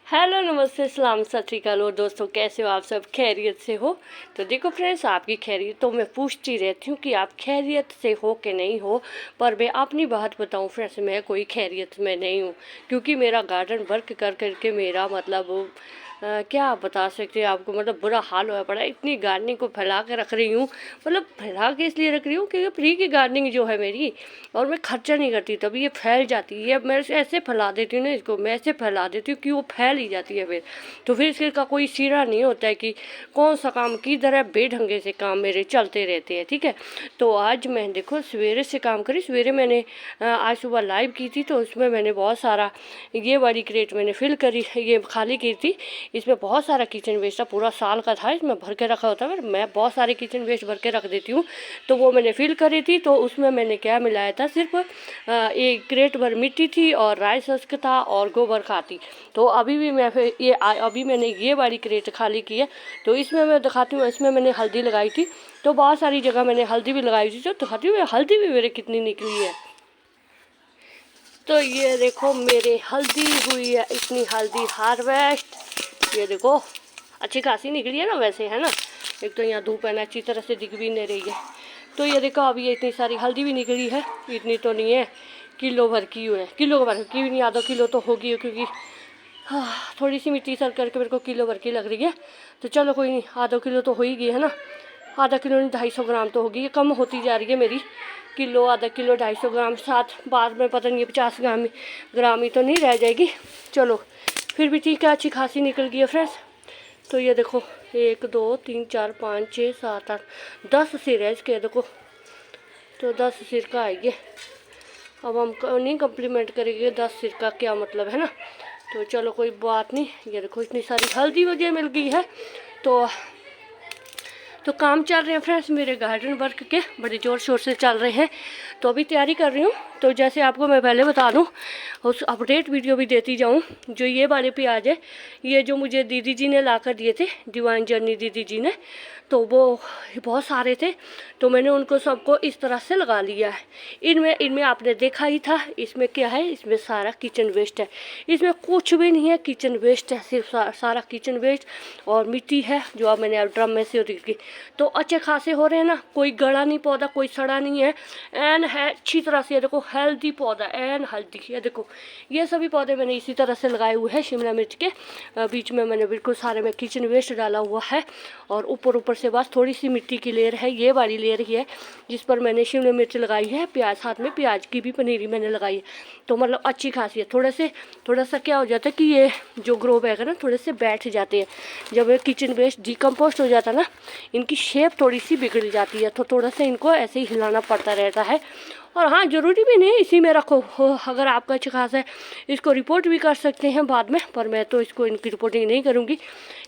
Hello नमस्ते सलाम सत श्री अकाल। और दोस्तों कैसे हो आप सब, खैरियत से हो? तो देखो फ्रेंड्स, आपकी खैरियत तो मैं पूछती रहती हूँ कि आप खैरियत से हो कि नहीं हो, पर मैं अपनी बात बताऊँ फ्रेंड्स, मैं कोई खैरियत में नहीं हूँ। क्योंकि मेरा गार्डन वर्क कर करके मेरा मतलब क्या बता सकते हैं आपको, मतलब बुरा हाल हुआ पड़ा है। इतनी गार्डनिंग को फैला के रख रही हूँ, मतलब फैला के इसलिए रख रही हूँ क्योंकि फ्री की गार्डनिंग जो है मेरी, और मैं खर्चा नहीं करती, तभी ये फैल जाती है। मैं ऐसे फैला देती हूँ ना इसको, मैं ऐसे फैला देती हूँ कि वो फैल ही जाती है फिर। तो फिर इसका कोई सिरा नहीं होता है कि कौन सा काम किधर है। बेढंगे से काम मेरे चलते रहते हैं, ठीक है। तो आज मैं देखो सवेरे से काम करी। सवेरे मैंने आज सुबह लाइव की थी, तो उसमें मैंने बहुत सारा ये वाली क्रेट मैंने फिल करी, ये खाली की थी। इसमें बहुत सारा किचन वेस्ट था, पूरा साल का था, इसमें भर के रखा होता है। मैं बहुत सारे किचन वेस्ट भर के रख देती हूँ, तो वो मैंने फिल करी थी। तो उसमें मैंने क्या मिलाया था, सिर्फ एक क्रेट भर मिट्टी थी और राइस हस्क था और गोबर खाद थी। तो अभी भी मैं फिर ये अभी मैंने ये वाली क्रेट खाली की है, तो इसमें मैं दिखाती हूँ। इसमें मैंने हल्दी लगाई थी, तो बहुत सारी जगह मैंने हल्दी भी लगाई थी, तो दिखाती हूँ हल्दी भी मेरे कितनी निकली है। तो ये देखो मेरे हल्दी हुई है, इतनी हल्दी हार्वेस्ट। ये देखो अच्छी खासी निकली है ना, वैसे है ना। एक तो यहाँ धूप है ना, अच्छी तरह से दिख भी नहीं रही है। तो ये देखो अभी ये इतनी सारी हल्दी भी निकली है। इतनी तो नहीं है, किलो भर की हुई है, किलो भर की भी नहीं, आधा किलो तो होगी है, क्योंकि थोड़ी सी मिट्टी सर करके मेरे को किलो भर की लग रही है। तो चलो कोई नहीं, आधा किलो तो हो ही गई है ना। आधा किलो नहीं, 250 ग्राम तो होगी। ये कम होती जा रही है मेरी, किलो आधा किलो 250 ग्राम, साथ बाद में पता नहीं 50 ग्राम ही तो नहीं रह जाएगी। चलो फिर भी ठीक है, अच्छी खासी निकल गई है फ्रेंड्स। तो ये देखो 1 2 3 4 5 6 7 8 10 सिर है इसके, देखो। तो 10 सिर का आएगी। अब हम नहीं कम्प्लीमेंट करेंगे 10 सिर का, क्या मतलब है ना। तो चलो कोई बात नहीं। ये देखो इतनी सारी हल्दी मुझे मिल गई है। तो काम चल रहे हैं फ्रेंड्स, मेरे गार्डन वर्क के बड़े ज़ोर शोर से चल रहे हैं। तो अभी तैयारी कर रही हूँ। तो जैसे आपको मैं पहले बता दूँ, उस अपडेट वीडियो भी देती जाऊँ। जो ये वाले प्याज है, ये जो मुझे दीदी जी ने ला कर दिए थे, डिवाइन जर्नी दीदी जी ने, तो वो बहुत सारे थे। तो मैंने उनको सबको इस तरह से लगा लिया है। इनमें आपने देखा ही था, इसमें क्या है, इसमें सारा किचन वेस्ट है। इसमें कुछ भी नहीं है, किचन वेस्ट है, सिर्फ सारा किचन वेस्ट और मिट्टी है, जो अब मैंने ड्रम में से उठी। तो अच्छे खासे हो रहे हैं ना, कोई गड़ा नहीं पौधा, कोई सड़ा नहीं है, एन है अच्छी तरह से। देखो हेल्दी पौधा, एन हेल्दी है। देखो ये सभी पौधे मैंने इसी तरह से लगाए हुए हैं। शिमला मिर्च के बीच में मैंने बिल्कुल सारे में किचन वेस्ट डाला हुआ है, और ऊपर से बस थोड़ी सी मिट्टी की लेयर है, ये वाली लेयर ही है जिस पर मैंने शिमला मिर्च लगाई है। प्याज, साथ में प्याज की भी पनीरी मैंने लगाई है। तो मतलब अच्छी खासी है। थोड़ा सा क्या हो जाता है कि ये जो ग्रो बैग है ना, थोड़े से बैठ जाते हैं। जब ये किचन वेस्ट डिकम्पोस्ट हो जाता है ना, इनकी शेप थोड़ी सी बिगड़ जाती है। तो थोड़ा सा इनको ऐसे ही हिलाना पड़ता रहता है। और हाँ, ज़रूरी भी नहीं इसी में रखो हो, अगर आपका अच्छा खासा है इसको रिपोर्ट भी कर सकते हैं बाद में, पर मैं तो इसको इनकी रिपोर्टिंग नहीं करूँगी,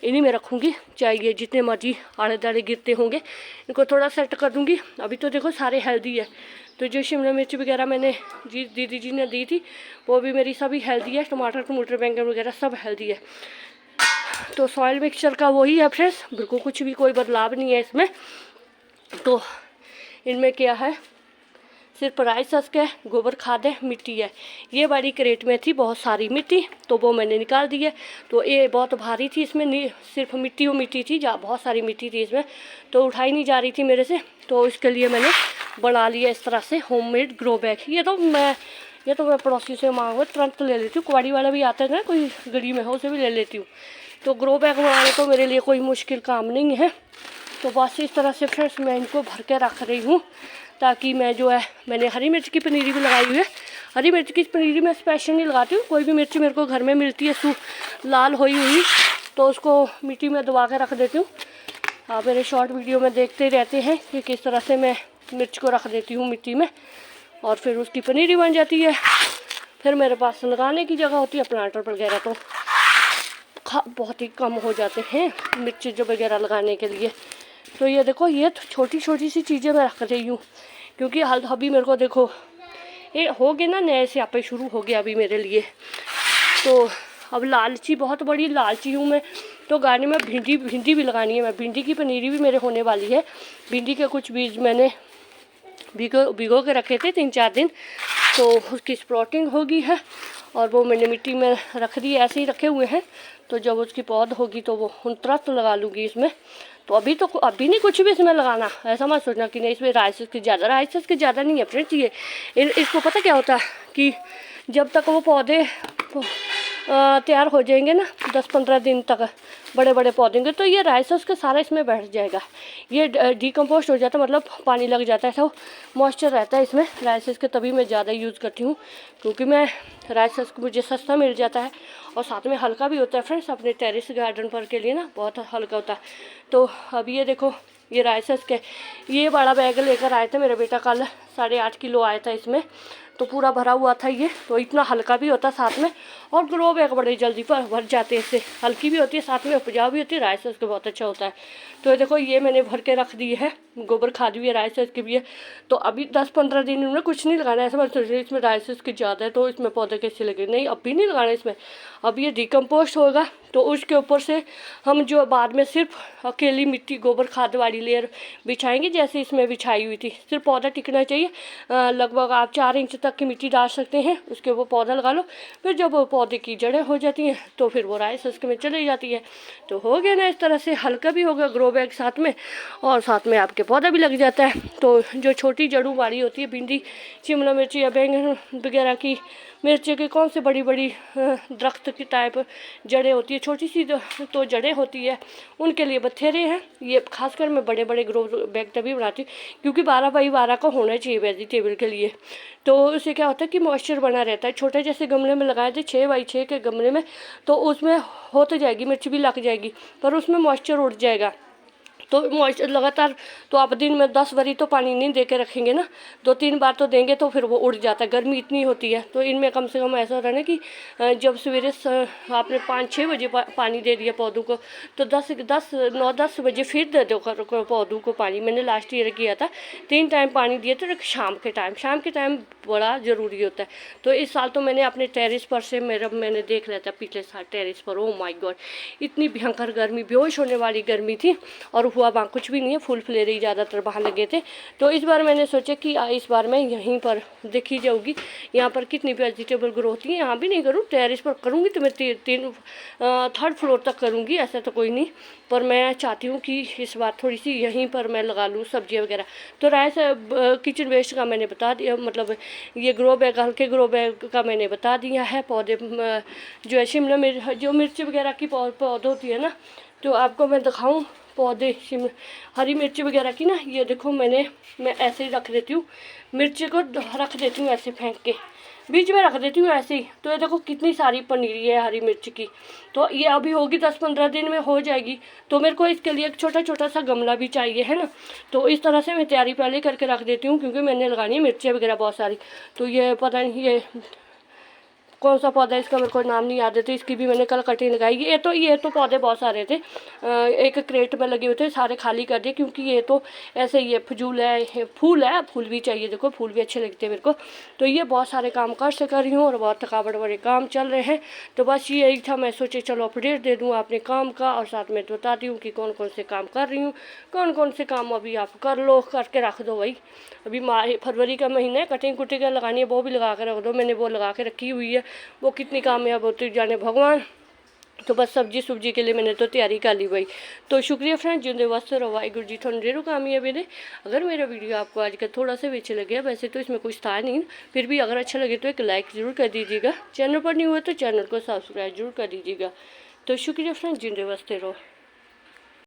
इन्हीं में रखूँगी। चाहे ये जितने मर्जी आड़े दाड़े गिरते होंगे, इनको थोड़ा सेट कर दूँगी। अभी तो देखो सारे हेल्दी है। तो जो शिमला मिर्च वगैरह मैंने दीदी जी ने दी थी, वो भी मेरी सभी हेल्दी है। टमाटर बैंगन वगैरह सब हेल्दी है। तो सॉइल मिक्सचर का वही है फ्रेंड्स, बिल्कुल कुछ भी कोई बदलाव नहीं है इसमें। तो इनमें क्या है, सिर्फ राइस हस्क है, गोबर खाद है, मिट्टी है। ये वाली क्रेट में थी बहुत सारी मिट्टी, तो वो मैंने निकाल दी है। तो ये बहुत भारी थी, इसमें सिर्फ मिट्टी थी, जहाँ बहुत सारी मिट्टी थी इसमें, तो उठाई नहीं जा रही थी मेरे से। तो इसके लिए मैंने बना लिया इस तरह से होममेड ग्रो बैग। ये तो मैं पड़ोसी से मांगो तुरंत ले लेती हूँ। कुवाड़ी वाला भी आता है ना कोई गली में हो, उसे भी ले लेती हूँ। तो ग्रो बैग बनाने तो मेरे लिए कोई मुश्किल काम नहीं है। तो बस इस तरह से फ्रेंड्स मैं इनको भर के रख रही हूँ, ताकि मैं जो है, मैंने हरी मिर्च की पनीरी भी लगाई हुई है। हरी मिर्च की पनीरी मैं स्पेशल नहीं लगाती हूँ, कोई भी मिर्च मेरे को घर में मिलती है लाल हुई हुई, तो उसको मिट्टी में दबा के रख देती हूँ। आप मेरे शॉर्ट वीडियो में देखते रहते हैं कि किस तरह से मैं मिर्च को रख देती हूँ मिट्टी में, और फिर उसकी पनीरी बन जाती है। फिर मेरे पास लगाने की जगह होती है। प्लांटर वगैरह तो बहुत ही कम हो जाते हैं मिर्च जो वगैरह लगाने के लिए। तो ये देखो, ये छोटी छोटी सी चीज़ें मैं रख रही हूँ, क्योंकि अभी मेरे को देखो ये हो गए ना, नए से यहाँ शुरू हो गया अभी मेरे लिए। तो अब बहुत बड़ी लालची हूँ मैं। तो गाने में भिंडी भी लगानी है। मैं भिंडी की पनीरी भी मेरे होने वाली है। भिंडी के कुछ बीज मैंने भिगो के रखे थे 3-4 दिन, तो उसकी स्प्राउटिंग होगी है। और वो मैंने मिट्टी में रख दी, ऐसे ही रखे हुए हैं। तो जब उसकी पौध होगी तो वो तुरंत लगा लूँगी इसमें। तो अभी नहीं कुछ भी इसमें लगाना, ऐसा मत सोचना कि नहीं इसमें राइसेस की ज़्यादा नहीं है फ्रेंड्स। ये इसको पता क्या होता है कि जब तक वो पौधे तैयार हो जाएंगे ना 10-15 दिन तक बड़े बड़े पौधे होंगे, तो ये राइसेस का सारा इसमें बैठ जाएगा। ये डिकम्पोस्ट हो जाता है, मतलब पानी लग जाता है, ऐसा मॉइस्चर रहता है इसमें राइसेस के। तभी मैं ज़्यादा यूज़ करती हूँ, क्योंकि मैं राइसेस को मुझे सस्ता मिल जाता है और साथ में हल्का भी होता है फ्रेंड्स। अपने टेरेस गार्डन पर के लिए ना बहुत हल्का होता है। तो अब ये देखो, ये राइसेस के ये बड़ा बैग लेकर आए थे मेरा बेटा, कल 8.5 किलो आया था इसमें, तो पूरा भरा हुआ था ये। तो इतना हल्का भी होता है साथ में, और ग्रो बैग बड़े जल्दी भर जाते हैं इससे, हल्की भी होती है साथ में उपजाऊ भी होती है। राइसेस का बहुत अच्छा होता है। तो देखो ये मैंने भर के रख दी है, गोबर खाद भी है, राइसेस की भी है। तो अभी 10-15 दिन में कुछ नहीं लगाना है। ऐसा मत सोचिए इसमें राइसेस की ज़्यादा है तो इसमें पौधे कैसे लगे, नहीं अभी नहीं लगाना इसमें। अब ये डिकम्पोस्ट होगा तो उसके ऊपर से हम जो बाद में सिर्फ अकेली मिट्टी गोबर खाद वाली लेयर बिछाएंगे, जैसे इसमें बिछाई हुई थी। सिर्फ पौधा टिकना चाहिए, लगभग आप 4 इंच तक की मिट्टी डाल सकते हैं, उसके वो पौधा लगा लो। फिर जब वो पौधे की जड़ें हो जाती हैं तो फिर वो राइसेस में चली जाती है। तो हो गया ना, इस तरह से हल्का भी होगा ग्रो बैग साथ में, और साथ में आपके पौधा भी लग जाता है। तो जो छोटी जड़ों वाली होती है, भिंडी, शिमला मिर्च या बैंगन वगैरह की, मिर्ची की कौन सी बड़ी बड़ी दरख्त की टाइप जड़ें होती है, छोटी सी तो जड़ें होती है, उनके लिए बथेरे हैं। ये खासकर मैं बड़े बड़े ग्रो बैग तभी बनाती हूँ क्योंकि 12x12 का होना चाहिए वेजिटेबल के लिए। तो उससे क्या होता है कि मॉइस्चर बना रहता है। छोटे जैसे गमले में लगाए थे 6x6 के गमले में, तो उसमें हो तो जाएगी, मिर्च भी लग जाएगी, पर उसमें मॉइस्चर उड़ जाएगा। तो मॉइस्चर लगातार, तो आप दिन में 10 बारी तो पानी नहीं दे के रखेंगे ना, 2-3 बार तो देंगे तो फिर वो उड़ जाता है। गर्मी इतनी होती है तो इनमें कम से कम ऐसा होता है ना कि जब सवेरे आपने 5-6 बजे पानी दे दिया पौधों को, तो 9-10 बजे फिर दे दो पौधों को पानी। मैंने लास्ट ईयर किया था, 3 टाइम पानी दिए थे। शाम के टाइम बड़ा ज़रूरी होता है। तो इस साल तो मैंने अपने टेरेस पर से मैंने देख लिया था पिछले साल टेरेस पर, ओ माय गॉड इतनी भयंकर गर्मी, बेहोश होने वाली गर्मी थी। और हुआ वहाँ कुछ भी नहीं है, फूल फुलेरे ही ज़्यादातर वहाँ लगे थे। तो इस बार मैंने सोचा कि इस बार मैं यहीं पर देखी जाऊँगी यहाँ पर कितनी वेजिटेबल ग्रो होती है। यहाँ भी नहीं करूँ, टेरेस पर करूँगी तो मैं 3rd फ्लोर तक करूँगी, ऐसा तो कोई नहीं। पर मैं चाहती हूँ कि इस बार थोड़ी सी यहीं पर मैं लगा लूँ सब्जियाँ वगैरह। तो राइस किचन वेस्ट का मैंने बता दिया, मतलब ये ग्रो बैग, हल्के ग्रो बैग का मैंने बता दिया है। पौधे जो है शिमला मिर्च, जो मिर्च वगैरह की पौधे होती है ना, तो आपको मैं दिखाऊँ पौधे हरी मिर्च वगैरह की ना, ये देखो मैं ऐसे ही रख देती हूँ, मिर्च को रख देती हूँ ऐसे फेंक के बीच में रख देती हूँ ऐसे ही। तो ये देखो कितनी सारी पनीरी है हरी मिर्च की। तो ये अभी होगी 10-15 दिन में हो जाएगी। तो मेरे को इसके लिए एक छोटा छोटा सा गमला भी चाहिए है ना। तो इस तरह से मैं तैयारी पहले करके रख देती हूँ, क्योंकि मैंने लगानी है मिर्चें वगैरह बहुत सारी। तो ये पता नहीं ये कौन सा पौधा है, इसका मेरे को नाम नहीं याद है। तो इसकी भी मैंने कल कटिंग लगाई। ये तो पौधे बहुत सारे थे, एक क्रेट में लगे हुए थे, सारे खाली कर दिए, क्योंकि ये तो ऐसे ही फजूल है, फूल भी चाहिए, देखो फूल भी अच्छे लगते हैं मेरे को। तो ये बहुत सारे काम कर रही हूँ और बहुत थकावट वाले काम चल रहे हैं। तो बस यही था, मैं सोचे चलो अपडेट दे दूँ अपने काम का, और साथ में बताती हूँ कि कौन कौन से काम कर रही हूँ, कौन कौन से काम अभी आप कर लो, करके रख दो भाई। अभी फरवरी का महीना है, कटिंग कुटिंग लगानी है, वो भी लगा के रख दो। मैंने वो लगा के रखी हुई है, वो कितनी कामयाब होती जाने भगवान। तो बस सब्जी के लिए मैंने तो तैयारी कर ली भाई। तो शुक्रिया फ्रेंड, जिंदे वास्ते रहो, वाहिगुरू जी थोड़ी देर कामयाबी दे। अगर मेरा वीडियो आपको आज का थोड़ा सा भी अच्छा लगे, वैसे तो इसमें कुछ था नहीं, फिर भी अगर अच्छा लगे तो एक लाइक ज़रूर कर दीजिएगा। चैनल पर नहीं हुआ तो चैनल को सब्सक्राइब जरूर कर दीजिएगा। तो शुक्रिया फ्रेंड, जिंदे वास्ते रहो।